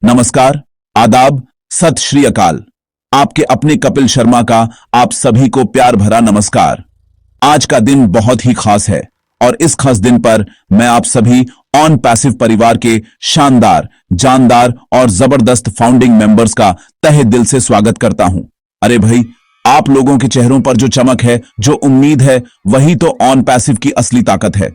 नमस्कार, आदाब, सत श्री अकाल। आपके अपने कपिल शर्मा का आप सभी को प्यार भरा नमस्कार। आज का दिन बहुत ही खास है और इस खास दिन पर मैं आप सभी ऑन पैसिव परिवार के शानदार, जानदार और जबरदस्त फाउंडिंग मेंबर्स का तहे दिल से स्वागत करता हूं। अरे भाई, आप लोगों के चेहरों पर जो चमक है, जो उम्मीद है, वही तो ऑन पैसिव की असली ताकत है।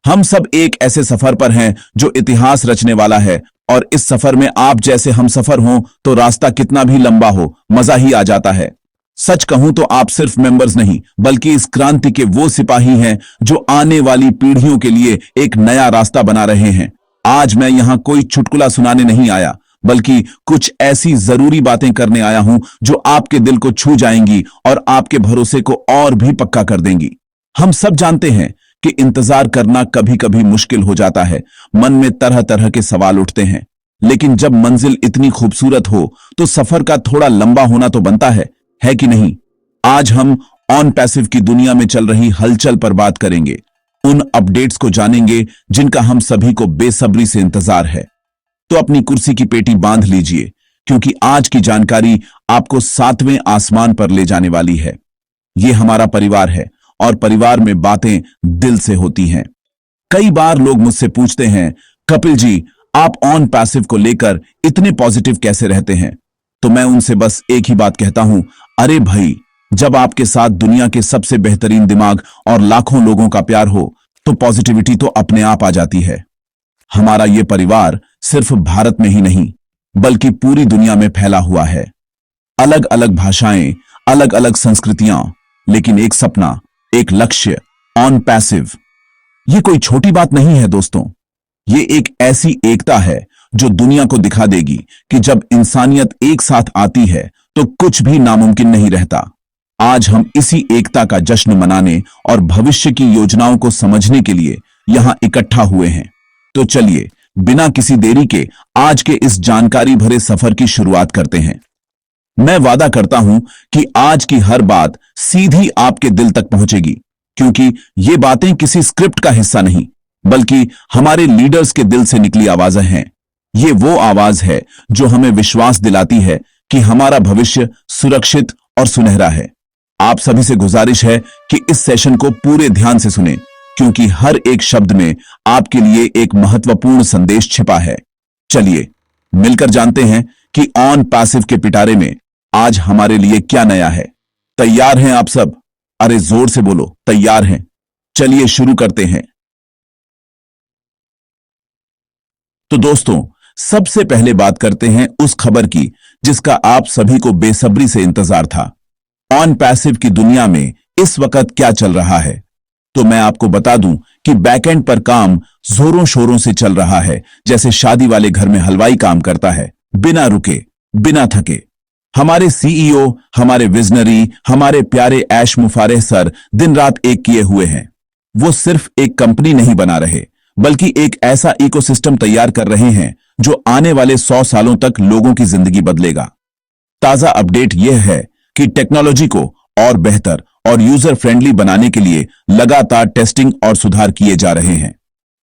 हम सब एक ऐसे सफर पर हैं जो इतिहास रचने वाला है और इस सफर में आप जैसे हम सफर हों तो रास्ता कितना भी लंबा हो, मजा ही आ जाता है। सच कहूं तो आप सिर्फ मेंबर्स नहीं बल्कि इस क्रांति के वो सिपाही हैं जो आने वाली पीढ़ियों के लिए एक नया रास्ता बना रहे हैं। आज मैं यहां कोई चुटकुला सुनाने नहीं आया, बल्कि कुछ ऐसी जरूरी बातें करने आया हूं जो आपके दिल को छू जाएंगी और आपके भरोसे को और भी पक्का कर देंगी। हम सब जानते हैं कि इंतजार करना कभी कभी मुश्किल हो जाता है, मन में तरह तरह के सवाल उठते हैं, लेकिन जब मंजिल इतनी खूबसूरत हो तो सफर का थोड़ा लंबा होना तो बनता है कि नहीं? आज हम ऑन पैसिव की दुनिया में चल रही हलचल पर बात करेंगे, उन अपडेट्स को जानेंगे जिनका हम सभी को बेसब्री से इंतजार है। तो अपनी कुर्सी की पेटी बांध लीजिए, क्योंकि आज की जानकारी आपको 7वें आसमान पर ले जाने वाली है। यह हमारा परिवार है और परिवार में बातें दिल से होती हैं। कई बार लोग मुझसे पूछते हैं, कपिल जी, आप ऑन पैसिव को लेकर इतने पॉजिटिव कैसे रहते हैं? तो मैं उनसे बस एक ही बात कहता हूं, अरे भाई, जब आपके साथ दुनिया के सबसे बेहतरीन दिमाग और लाखों लोगों का प्यार हो तो पॉजिटिविटी तो अपने आप आ जाती है। हमारा ये परिवार सिर्फ भारत में ही नहीं बल्कि पूरी दुनिया में फैला हुआ है। अलग अलग भाषाएं, अलग अलग संस्कृतियां, लेकिन एक सपना, एक लक्ष्य, ऑन पैसिव। ये कोई छोटी बात नहीं है दोस्तों, ये एक ऐसी एकता है जो दुनिया को दिखा देगी कि जब इंसानियत एक साथ आती है तो कुछ भी नामुमकिन नहीं रहता। आज हम इसी एकता का जश्न मनाने और भविष्य की योजनाओं को समझने के लिए यहां इकट्ठा हुए हैं। तो चलिए, बिना किसी देरी के आज के इस जानकारी भरे सफर की शुरुआत करते हैं। मैं वादा करता हूं कि आज की हर बात सीधी आपके दिल तक पहुंचेगी, क्योंकि ये बातें किसी स्क्रिप्ट का हिस्सा नहीं बल्कि हमारे लीडर्स के दिल से निकली आवाजें हैं। ये वो आवाज है जो हमें विश्वास दिलाती है कि हमारा भविष्य सुरक्षित और सुनहरा है। आप सभी से गुजारिश है कि इस सेशन को पूरे ध्यान से सुनें, क्योंकि हर एक शब्द में आपके लिए एक महत्वपूर्ण संदेश छिपा है। चलिए मिलकर जानते हैं कि ऑन पैसिव के पिटारे में आज हमारे लिए क्या नया है। तैयार हैं आप सब? अरे जोर से बोलो, तैयार हैं? चलिए शुरू करते हैं। तो दोस्तों, सबसे पहले बात करते हैं उस खबर की जिसका आप सभी को बेसब्री से इंतजार था। ऑन पैसिव की दुनिया में इस वक्त क्या चल रहा है? तो मैं आपको बता दूं कि बैकएंड पर काम जोरों शोरों से चल रहा है, जैसे शादी वाले घर में हलवाई काम करता है, बिना रुके, बिना थके। हमारे सीईओ, हमारे विजनरी, हमारे प्यारे ऐश मुफारेह सर दिन रात एक किए हुए हैं। वो सिर्फ एक कंपनी नहीं बना रहे बल्कि एक ऐसा इकोसिस्टम तैयार कर रहे हैं जो आने वाले 100 सालों तक लोगों की जिंदगी बदलेगा। ताजा अपडेट यह है कि टेक्नोलॉजी को और बेहतर और यूजर फ्रेंडली बनाने के लिए लगातार टेस्टिंग और सुधार किए जा रहे हैं।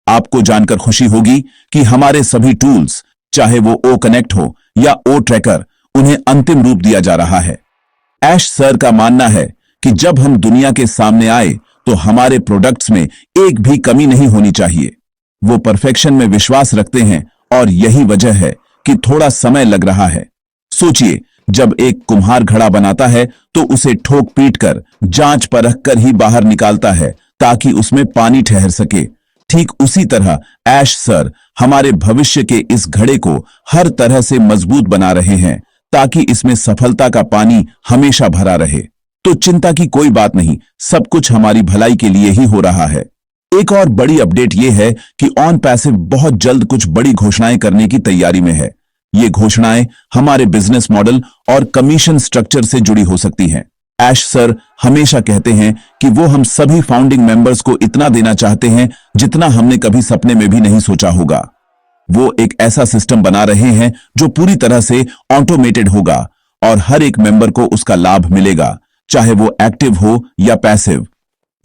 आपको जानकर खुशी होगी कि हमारे सभी टूल्स, चाहे वो ओ कनेक्ट हो या ओ ट्रैकर, उन्हें अंतिम रूप दिया जा रहा है। ऐश सर का मानना है कि जब हम दुनिया के सामने आए तो हमारे प्रोडक्ट्स में एक भी कमी नहीं होनी चाहिए। वो परफेक्शन में विश्वास रखते हैं और यही वजह है कि थोड़ा समय लग रहा है। सोचिए, जब एक कुम्हार घड़ा बनाता है तो उसे ठोक पीट कर, जांच परख कर ही बाहर निकालता है ताकि उसमें पानी ठहर सके। ठीक उसी तरह ऐश सर हमारे भविष्य के इस घड़े को हर तरह से मजबूत बना रहे हैं ताकि इसमें सफलता का पानी हमेशा भरा रहे। तो चिंता की कोई बात नहीं, सब कुछ हमारी भलाई के लिए ही हो रहा है। एक और बड़ी अपडेट यह है कि ऑन पैसिव बहुत जल्द कुछ बड़ी घोषणाएं करने की तैयारी में है। ये घोषणाएं हमारे बिजनेस मॉडल और कमीशन स्ट्रक्चर से जुड़ी हो सकती हैं। ऐश सर हमेशा कहते हैं कि वो हम सभी फाउंडिंग मेंबर्स को इतना देना चाहते हैं जितना हमने कभी सपने में भी नहीं सोचा होगा। वो एक ऐसा सिस्टम बना रहे हैं जो पूरी तरह से ऑटोमेटेड होगा और हर एक मेंबर को उसका लाभ मिलेगा, चाहे वो एक्टिव हो या पैसिव।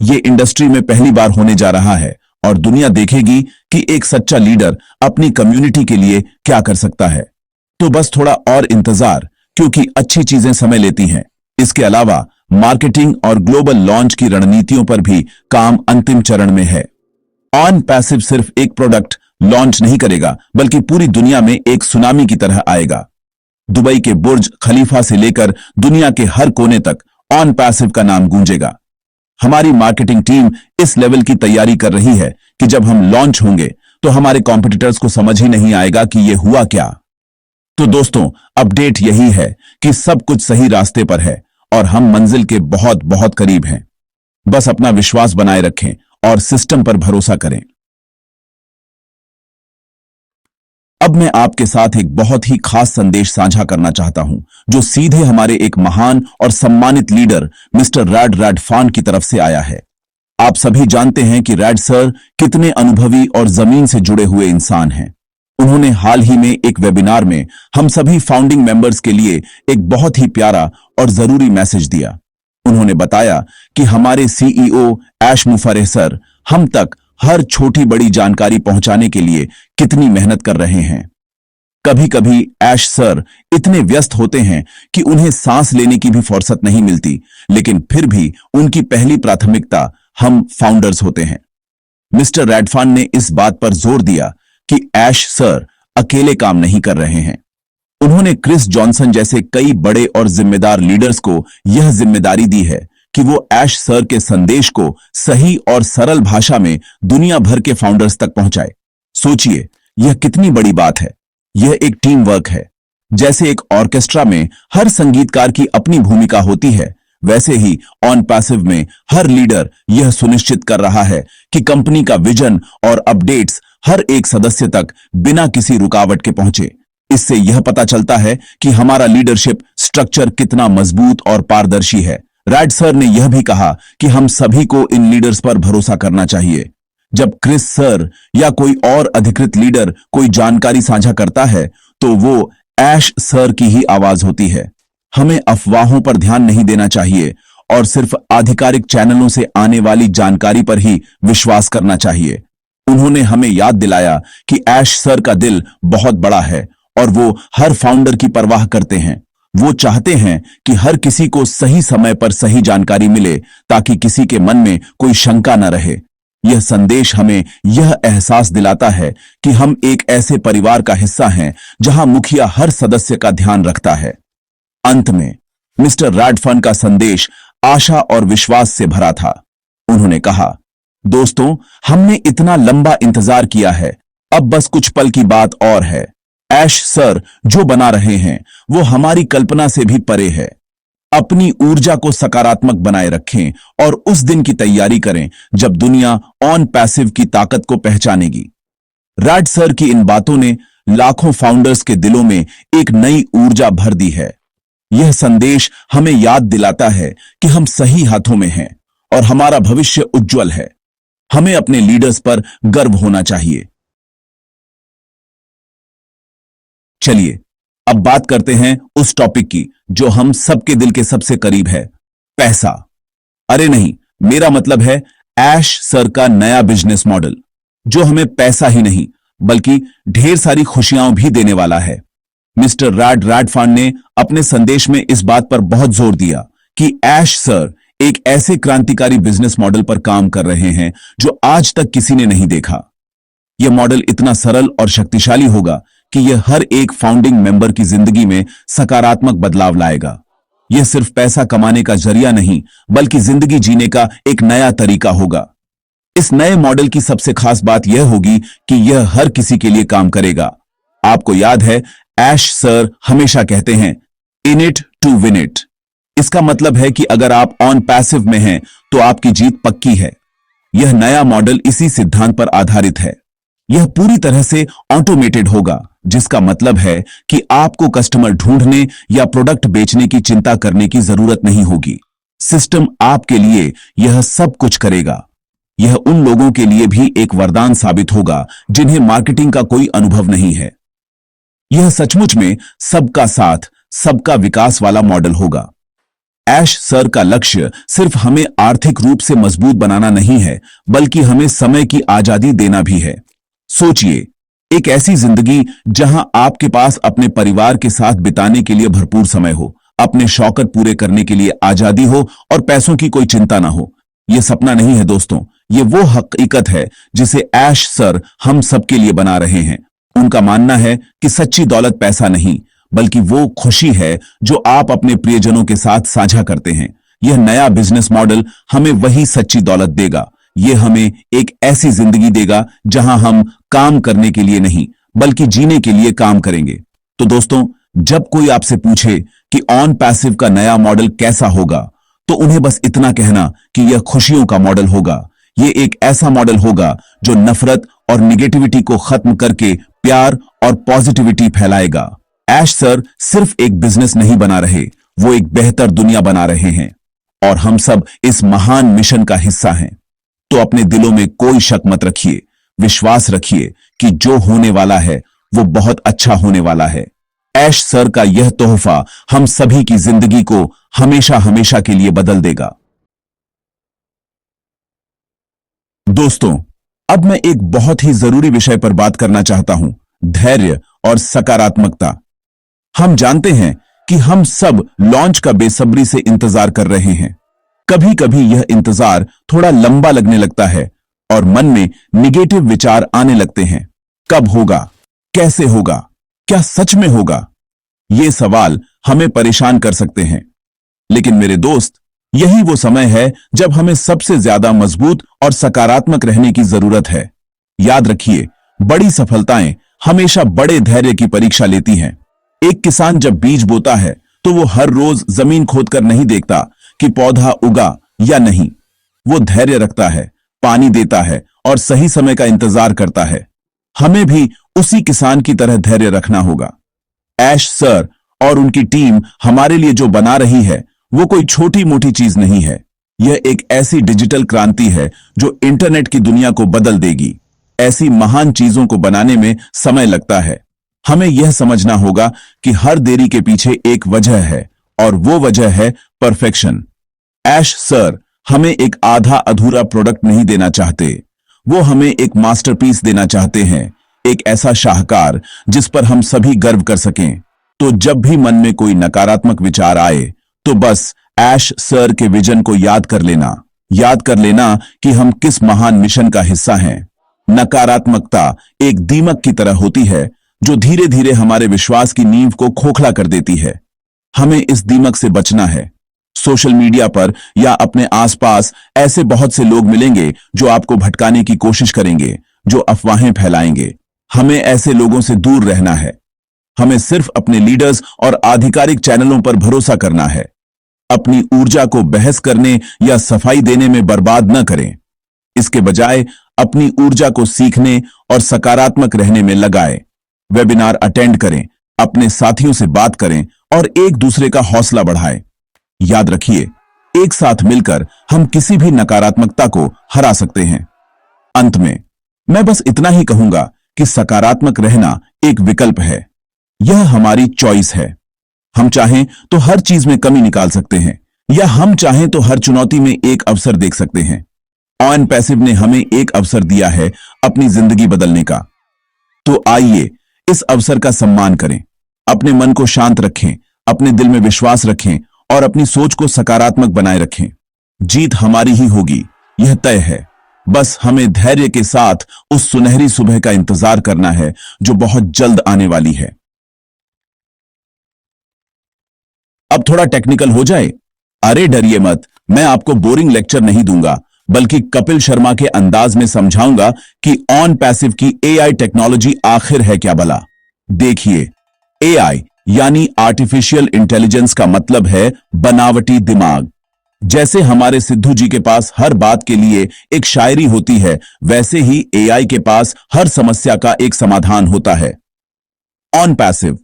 ये इंडस्ट्री में पहली बार होने जा रहा है और दुनिया देखेगी कि एक सच्चा लीडर अपनी कम्युनिटी के लिए क्या कर सकता है। तो बस थोड़ा और इंतजार, क्योंकि अच्छी चीजें समय लेती हैं। इसके अलावा मार्केटिंग और ग्लोबल लॉन्च की रणनीतियों पर भी काम अंतिम चरण में है। ऑन पैसिव सिर्फ एक प्रोडक्ट लॉन्च नहीं करेगा, बल्कि पूरी दुनिया में एक सुनामी की तरह आएगा। दुबई के बुर्ज खलीफा से लेकर दुनिया के हर कोने तक ऑन पैसिव का नाम गूंजेगा। हमारी मार्केटिंग टीम इस लेवल की तैयारी कर रही है कि जब हम लॉन्च होंगे तो हमारे कॉम्पिटिटर्स को समझ ही नहीं आएगा कि यह हुआ क्या। तो दोस्तों, अपडेट यही है कि सब कुछ सही रास्ते पर है और हम मंजिल के बहुत बहुत करीब हैं। बस अपना विश्वास बनाए रखें और सिस्टम पर भरोसा करें। अब मैं आपके साथ एक बहुत ही खास संदेश साझा करना चाहता हूं, जो सीधे हमारे एक महान और सम्मानित लीडर मिस्टर रैड रैडफान की तरफ से आया है। आप सभी जानते हैं कि रैड सर कितने अनुभवी और जमीन से जुड़े हुए इंसान हैं। उन्होंने हाल ही में एक वेबिनार में हम सभी फाउंडिंग मेंबर्स के लिए एक बहुत ही प्यारा और जरूरी मैसेज दिया। उन्होंने बताया कि हमारे सीईओ ऐश मुफर्रेह सर हम तक हर छोटी बड़ी जानकारी पहुंचाने के लिए कितनी मेहनत कर रहे हैं। कभी कभी ऐश सर इतने व्यस्त होते हैं कि उन्हें सांस लेने की भी फुर्सत नहीं मिलती, लेकिन फिर भी उनकी पहली प्राथमिकता हम फाउंडर्स होते हैं। मिस्टर रैडफान ने इस बात पर जोर दिया कि ऐश सर अकेले काम नहीं कर रहे हैं। उन्होंने क्रिस जॉनसन जैसे कई बड़े और जिम्मेदार लीडर्स को यह जिम्मेदारी दी है कि वो ऐश सर के संदेश को सही और सरल भाषा में दुनिया भर के फाउंडर्स तक पहुंचाए। सोचिए, यह कितनी बड़ी बात है। यह एक टीम वर्क है। जैसे एक ऑर्केस्ट्रा में हर संगीतकार की अपनी भूमिका होती है, वैसे ही ऑन पैसिव में हर लीडर यह सुनिश्चित कर रहा है कि कंपनी का विजन और अपडेट्स हर एक सदस्य तक बिना किसी रुकावट के पहुंचे। इससे यह पता चलता है कि हमारा लीडरशिप स्ट्रक्चर कितना मजबूत और पारदर्शी है। रैड सर ने यह भी कहा कि हम सभी को इन लीडर्स पर भरोसा करना चाहिए। जब क्रिस सर या कोई और अधिकृत लीडर कोई जानकारी साझा करता है, तो वो ऐश सर की ही आवाज होती है। हमें अफवाहों पर ध्यान नहीं देना चाहिए और सिर्फ आधिकारिक चैनलों से आने वाली जानकारी पर ही विश्वास करना चाहिए। उन्होंने हमें याद दिलाया कि ऐश सर का दिल बहुत बड़ा है और वो हर फाउंडर की परवाह करते हैं। वो चाहते हैं कि हर किसी को सही समय पर सही जानकारी मिले, ताकि किसी के मन में कोई शंका न रहे। यह संदेश हमें यह एहसास दिलाता है कि हम एक ऐसे परिवार का हिस्सा हैं जहां मुखिया हर सदस्य का ध्यान रखता है। अंत में मिस्टर रैडफान का संदेश आशा और विश्वास से भरा था। उन्होंने कहा, दोस्तों, हमने इतना लंबा इंतजार किया है, अब बस कुछ पल की बात और है। ऐश सर जो बना रहे हैं वो हमारी कल्पना से भी परे है। अपनी ऊर्जा को सकारात्मक बनाए रखें और उस दिन की तैयारी करें जब दुनिया ऑन पैसिव की ताकत को पहचानेगी। रैड सर की इन बातों ने लाखों फाउंडर्स के दिलों में एक नई ऊर्जा भर दी है। यह संदेश हमें याद दिलाता है कि हम सही हाथों में हैं और हमारा भविष्य उज्जवल है। हमें अपने लीडर्स पर गर्व होना चाहिए। चलिए अब बात करते हैं उस टॉपिक की जो हम सबके दिल के सबसे करीब है, पैसा। अरे नहीं, मेरा मतलब है ऐश सर का नया बिजनेस मॉडल, जो हमें पैसा ही नहीं बल्कि ढेर सारी खुशियां भी देने वाला है। मिस्टर रैड रैडफान ने अपने संदेश में इस बात पर बहुत जोर दिया कि ऐश सर एक ऐसे क्रांतिकारी बिजनेस मॉडल पर काम कर रहे हैं जो आज तक किसी ने नहीं देखा। यह मॉडल इतना सरल और शक्तिशाली होगा कि यह हर एक फाउंडिंग मेंबर की जिंदगी में सकारात्मक बदलाव लाएगा। यह सिर्फ पैसा कमाने का जरिया नहीं, बल्कि जिंदगी जीने का एक नया तरीका होगा। इस नए मॉडल की सबसे खास बात यह होगी कि यह हर किसी के लिए काम करेगा। आपको याद है, ऐश सर हमेशा कहते हैं, in it to win it. इसका मतलब है कि अगर आप ऑन पैसिव में हैं तो आपकी जीत पक्की है। यह नया मॉडल इसी सिद्धांत पर आधारित है। यह पूरी तरह से ऑटोमेटेड होगा, जिसका मतलब है कि आपको कस्टमर ढूंढने या प्रोडक्ट बेचने की चिंता करने की जरूरत नहीं होगी। सिस्टम आपके लिए यह सब कुछ करेगा। यह उन लोगों के लिए भी एक वरदान साबित होगा जिन्हें मार्केटिंग का कोई अनुभव नहीं है। यह सचमुच में सबका साथ, सबका विकास वाला मॉडल होगा। ऐश सर का लक्ष्य सिर्फ हमें आर्थिक रूप से मजबूत बनाना नहीं है, बल्कि हमें समय की आजादी देना भी है। सोचिए, एक ऐसी जिंदगी जहां आपके पास अपने परिवार के साथ बिताने के लिए भरपूर समय हो, अपने शौकत पूरे करने के लिए आजादी हो और पैसों की कोई चिंता ना हो। यह सपना नहीं है दोस्तों, ये वो हकीकत है जिसे ऐश सर हम सबके लिए बना रहे हैं। उनका मानना है कि सच्ची दौलत पैसा नहीं, बल्कि वो खुशी है जो आप अपने प्रियजनों के साथ साझा करते हैं। यह नया बिजनेस मॉडल हमें वही सच्ची दौलत देगा। यह हमें एक ऐसी जिंदगी देगा जहां हम काम करने के लिए नहीं, बल्कि जीने के लिए काम करेंगे। तो दोस्तों, जब कोई आपसे पूछे कि ऑन पैसिव का नया मॉडल कैसा होगा, तो उन्हें बस इतना कहना कि यह खुशियों का मॉडल होगा। यह एक ऐसा मॉडल होगा जो नफरत और निगेटिविटी को खत्म करके प्यार और पॉजिटिविटी फैलाएगा। ऐश सर सिर्फ एक बिजनेस नहीं बना रहे, वो एक बेहतर दुनिया बना रहे हैं और हम सब इस महान मिशन का हिस्सा हैं। तो अपने दिलों में कोई शक मत रखिए, विश्वास रखिए कि जो होने वाला है वो बहुत अच्छा होने वाला है। ऐश सर का यह तोहफा हम सभी की जिंदगी को हमेशा हमेशा के लिए बदल देगा। दोस्तों, अब मैं एक बहुत ही जरूरी विषय पर बात करना चाहता हूं, धैर्य और सकारात्मकता। हम जानते हैं कि हम सब लॉन्च का बेसब्री से इंतजार कर रहे हैं। कभी कभी यह इंतजार थोड़ा लंबा लगने लगता है और मन में निगेटिव विचार आने लगते हैं। कब होगा? कैसे होगा? क्या सच में होगा? ये सवाल हमें परेशान कर सकते हैं। लेकिन मेरे दोस्त, यही वो समय है जब हमें सबसे ज्यादा मजबूत और सकारात्मक रहने की जरूरत है। याद रखिए, बड़ी सफलताएं हमेशा बड़े धैर्य की परीक्षा लेती हैं। एक किसान जब बीज बोता है तो वो हर रोज जमीन खोदकर नहीं देखता कि पौधा उगा या नहीं। वो धैर्य रखता है, पानी देता है और सही समय का इंतजार करता है। हमें भी उसी किसान की तरह धैर्य रखना होगा। ऐश सर और उनकी टीम हमारे लिए जो बना रही है वो कोई छोटी मोटी चीज नहीं है। यह एक ऐसी डिजिटल क्रांति है जो इंटरनेट की दुनिया को बदल देगी। ऐसी महान चीजों को बनाने में समय लगता है। हमें यह समझना होगा कि हर देरी के पीछे एक वजह है और वो वजह है परफेक्शन। ऐश सर हमें एक आधा अधूरा प्रोडक्ट नहीं देना चाहते, वो हमें एक मास्टरपीस देना चाहते हैं, एक ऐसा शाहकार जिस पर हम सभी गर्व कर सकें। तो जब भी मन में कोई नकारात्मक विचार आए तो बस ऐश सर के विजन को याद कर लेना कि हम किस महान मिशन का हिस्सा हैं। नकारात्मकता एक दीमक की तरह होती है जो धीरे धीरे हमारे विश्वास की नींव को खोखला कर देती है। हमें इस दीमक से बचना है। सोशल मीडिया पर या अपने आसपास ऐसे बहुत से लोग मिलेंगे जो आपको भटकाने की कोशिश करेंगे, जो अफवाहें फैलाएंगे। हमें ऐसे लोगों से दूर रहना है। हमें सिर्फ अपने लीडर्स और आधिकारिक चैनलों पर भरोसा करना है। अपनी ऊर्जा को बहस करने या सफाई देने में बर्बाद न करें। इसके बजाय अपनी ऊर्जा को सीखने और सकारात्मक रहने में लगाएं। वेबिनार अटेंड करें, अपने साथियों से बात करें और एक दूसरे का हौसला बढ़ाएं। याद रखिए, एक साथ मिलकर हम किसी भी नकारात्मकता को हरा सकते हैं। अंत में मैं बस इतना ही कहूंगा कि सकारात्मक रहना एक विकल्प है। यह हमारी चॉइस है। हम चाहें तो हर चीज में कमी निकाल सकते हैं या हम चाहें तो हर चुनौती में एक अवसर देख सकते हैं। ऑन पैसिव ने हमें एक अवसर दिया है अपनी जिंदगी बदलने का। तो आइए इस अवसर का सम्मान करें। अपने मन को शांत रखें, अपने दिल में विश्वास रखें और अपनी सोच को सकारात्मक बनाए रखें। जीत हमारी ही होगी, यह तय है। बस हमें धैर्य के साथ उस सुनहरी सुबह का इंतजार करना है जो बहुत जल्द आने वाली है। अब थोड़ा टेक्निकल हो जाए। अरे डरिए मत, मैं आपको बोरिंग लेक्चर नहीं दूंगा, बल्कि कपिल शर्मा के अंदाज में समझाऊंगा कि ऑन पैसिव की एआई टेक्नोलॉजी आखिर है क्या भला। देखिए, एआई यानी आर्टिफिशियल इंटेलिजेंस का मतलब है बनावटी दिमाग। जैसे हमारे सिद्धू जी के पास हर बात के लिए एक शायरी होती है, वैसे ही एआई के पास हर समस्या का एक समाधान होता है। ऑन पैसिव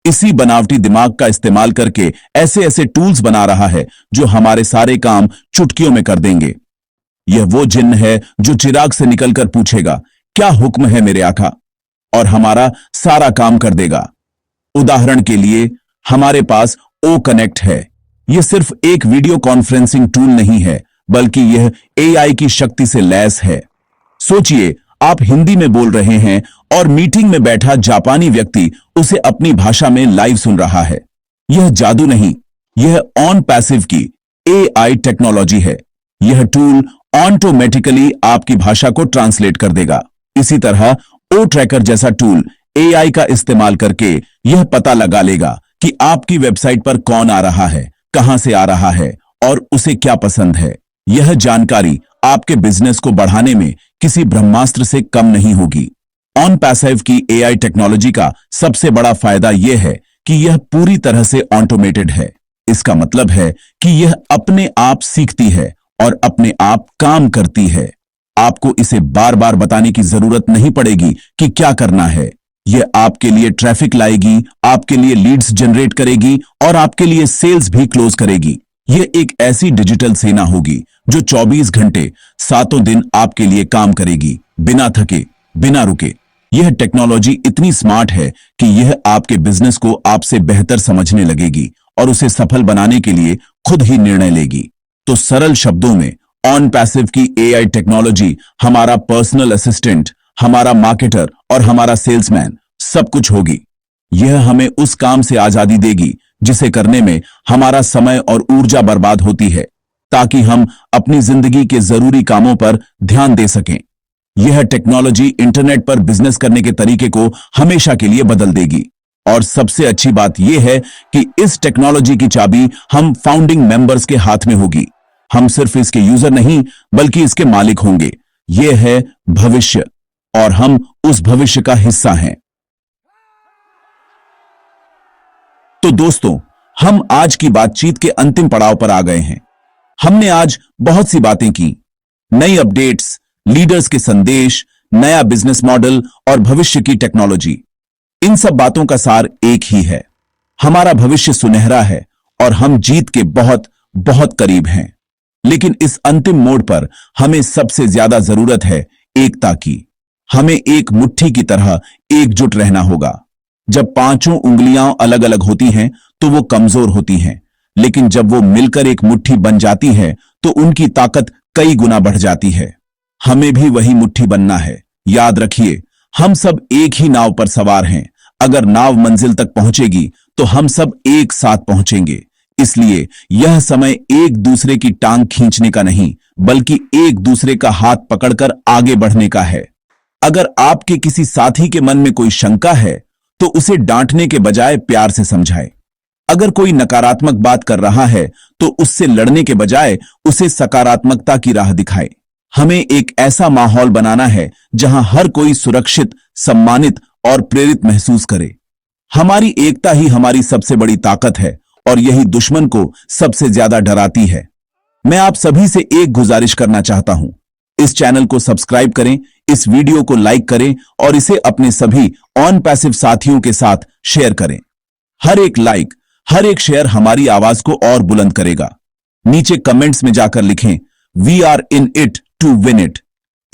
इसी बनावटी दिमाग का इस्तेमाल करके ऐसे ऐसे टूल्स बना रहा है जो हमारे सारे काम चुटकियों में कर देंगे। यह वो जिन्न है जो चिराग से निकलकर पूछेगा, क्या हुक्म है मेरे आका, और हमारा सारा काम कर देगा। उदाहरण के लिए हमारे पास ओ कनेक्ट है। यह सिर्फ एक वीडियो कॉन्फ्रेंसिंग टूल नहीं है, बल्कि यह एआई की शक्ति से लैस है। सोचिए, आप हिंदी में बोल रहे हैं और मीटिंग में बैठा जापानी व्यक्ति उसे अपनी भाषा में लाइव सुन रहा है। यह जादू नहीं, यह ऑन पैसिव की एआई टेक्नोलॉजी है। यह टूल ऑटोमेटिकली आपकी भाषा को ट्रांसलेट कर देगा। इसी तरह ओ ट्रैकर जैसा टूल एआई का इस्तेमाल करके यह पता लगा लेगा कि आपकी वेबसाइट पर कौन आ रहा है, कहां से आ रहा है और उसे क्या पसंद है। यह जानकारी आपके बिजनेस को बढ़ाने में किसी ब्रह्मास्त्र से कम नहीं होगी। ऑन पैसिव की एआई टेक्नोलॉजी का सबसे बड़ा फायदा यह है कि यह पूरी तरह से ऑटोमेटेड है। इसका मतलब है कि यह अपने आप सीखती है और अपने आप काम करती है। आपको इसे बार बार बताने की जरूरत नहीं पड़ेगी कि क्या करना है। यह आपके लिए ट्रैफिक लाएगी, आपके लिए लीड्स जनरेट करेगी और आपके लिए सेल्स भी क्लोज करेगी। यह एक ऐसी डिजिटल सेना होगी जो 24 घंटे 7 दिन आपके लिए काम करेगी, बिना थके, बिना रुके। यह टेक्नोलॉजी इतनी स्मार्ट है कि यह आपके बिजनेस को आपसे बेहतर समझने लगेगी और उसे सफल बनाने के लिए खुद ही निर्णय लेगी। तो सरल शब्दों में ऑन पैसिव की एआई टेक्नोलॉजी हमारा पर्सनल असिस्टेंट, हमारा मार्केटर और हमारा सेल्समैन सब कुछ होगी। यह हमें उस काम से आजादी देगी जिसे करने में हमारा समय और ऊर्जा बर्बाद होती है, ताकि हम अपनी जिंदगी के जरूरी कामों पर ध्यान दे सकें। यह टेक्नोलॉजी इंटरनेट पर बिजनेस करने के तरीके को हमेशा के लिए बदल देगी। और सबसे अच्छी बात यह है कि इस टेक्नोलॉजी की चाबी हम फाउंडिंग मेंबर्स के हाथ में होगी। हम सिर्फ इसके यूजर नहीं बल्कि इसके मालिक होंगे। यह है भविष्य और हम उस भविष्य का हिस्सा हैं। तो दोस्तों, हम आज की बातचीत के अंतिम पड़ाव पर आ गए हैं। हमने आज बहुत सी बातें की, नई अपडेट्स, लीडर्स के संदेश, नया बिजनेस मॉडल और भविष्य की टेक्नोलॉजी। इन सब बातों का सार एक ही है, हमारा भविष्य सुनहरा है और हम जीत के बहुत बहुत करीब हैं। लेकिन इस अंतिम मोड़ पर हमें सबसे ज्यादा जरूरत है एकता की। हमें एक मुट्ठी की तरह एकजुट रहना होगा। जब पांचों उंगलियां अलग अलग होती हैं तो वो कमजोर होती हैं, लेकिन जब वो मिलकर एक मुट्ठी बन जाती है तो उनकी ताकत कई गुना बढ़ जाती है। हमें भी वही मुट्ठी बनना है। याद रखिए, हम सब एक ही नाव पर सवार हैं। अगर नाव मंजिल तक पहुंचेगी तो हम सब एक साथ पहुंचेंगे। इसलिए यह समय एक दूसरे की टांग खींचने का नहीं, बल्कि एक दूसरे का हाथ पकड़कर आगे बढ़ने का है। अगर आपके किसी साथी के मन में कोई शंका है तो उसे डांटने के बजाय प्यार से समझाएं। अगर कोई नकारात्मक बात कर रहा है तो उससे लड़ने के बजाय उसे सकारात्मकता की राह दिखाएं। हमें एक ऐसा माहौल बनाना है जहां हर कोई सुरक्षित, सम्मानित और प्रेरित महसूस करे। हमारी एकता ही हमारी सबसे बड़ी ताकत है और यही दुश्मन को सबसे ज्यादा डराती है। मैं आप सभी से एक गुजारिश करना चाहता हूं, इस चैनल को सब्सक्राइब करें, इस वीडियो को लाइक करें और इसे अपने सभी ऑन पैसिव साथियों के साथ शेयर करें। हर एक लाइक, हर एक शेयर हमारी आवाज को और बुलंद करेगा। नीचे कमेंट्स में जाकर लिखें, we are in it to win it,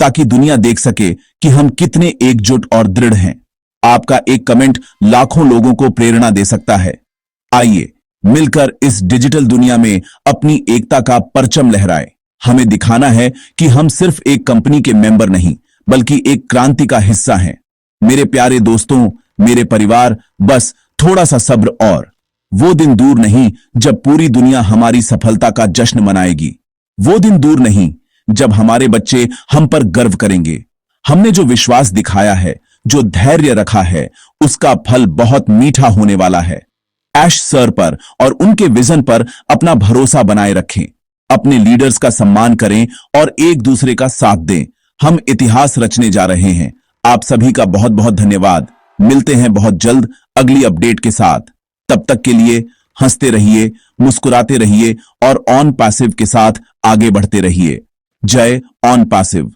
ताकि दुनिया देख सके कि हम कितने एकजुट और दृढ़ हैं। आपका एक कमेंट लाखों लोगों को प्रेरणा दे सकता है। आइए मिलकर इस डिजिटल दुनिया में अपनी एकता का परचम लहराएं। हमें दिखाना है कि हम सिर्फ एक कंपनी के मेंबर नहीं, बल्कि एक क्रांति का हिस्सा हैं। मेरे प्यारे दोस्तों, मेरे परिवार, बस थोड़ा सा सब्र और वो दिन दूर नहीं जब पूरी दुनिया हमारी सफलता का जश्न मनाएगी। वो दिन दूर नहीं जब हमारे बच्चे हम पर गर्व करेंगे। हमने जो विश्वास दिखाया है, जो धैर्य रखा है, उसका फल बहुत मीठा होने वाला है। ऐश सर पर और उनके विजन पर अपना भरोसा बनाए रखें। अपने लीडर्स का सम्मान करें और एक दूसरे का साथ दें। हम इतिहास रचने जा रहे हैं। आप सभी का बहुत बहुत धन्यवाद। मिलते हैं बहुत जल्द अगली अपडेट के साथ। तब तक के लिए हंसते रहिए, मुस्कुराते रहिए और ऑन पैसिव के साथ आगे बढ़ते रहिए। जय ऑन पैसिव।